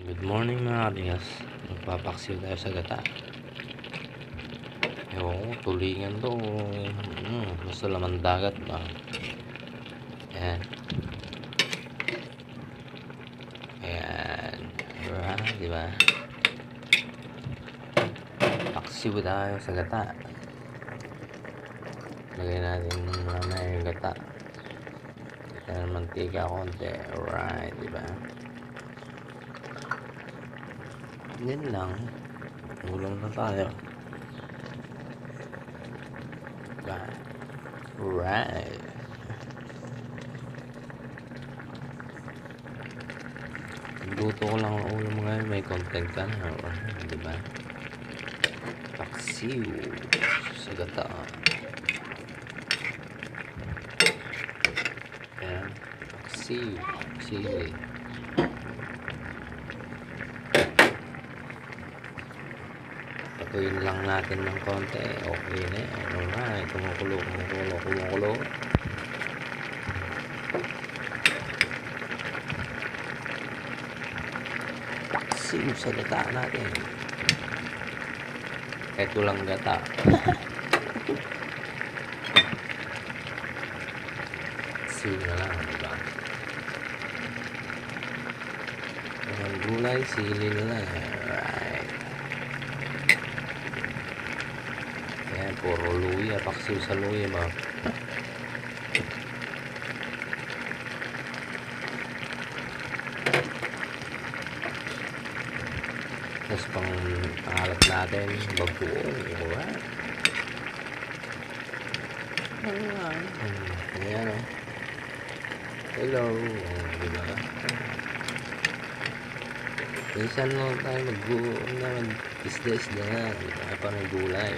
Good morning mga katingas. Magpapaksiw tayo sa gata. Ewan ko, tulingan to. Basta laman dagat ba. Ayan. Ayan. Diba? Paksiw tayo sa gata. Lagay natin mamaya yung gata. Lagyan ng mantika konti. Alright, diba? Yan lang. Ulam na tayo. Diba? Alright. Luto ko lang ang ulam ngayon. May content ka na. Diba? Paksiw sa gata. Ayan. Paksiw. Sili. Patuyin lang natin ng konti. Okay na yan. Alright. Kumukulo. Paksiw sa gata natin. Ito lang gata. Paksiw na lang. Diba? Ang gulay, sili na lang. Alright. Ayan, puro luya. Paksiw sa luya ba? Tapos pang alat natin, bagoong. Alright. Ayan o. Hello. Diba? Minsan lang tayo mag-isda-isda na. Diba? Parang gulay.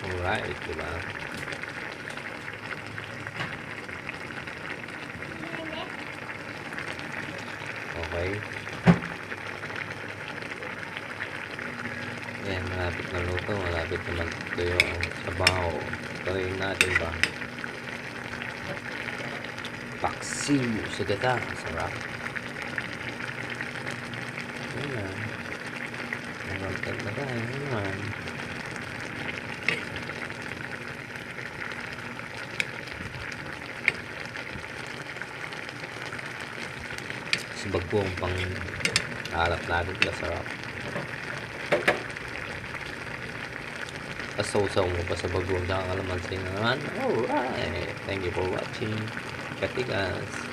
Alright, diba? Okay. Yan, malapit na luto. Malapit na magtuyo ang sabaw. Gawin natin ba? Paksiw sa gata. Sarap. Yan na. Nagantad na tayo naman. Sabag po ang pang alat natin. Masarap. Pasaw-saw mo pa sa bagong sa kalamansi naman. Alright. Thank you for watching. Katigas.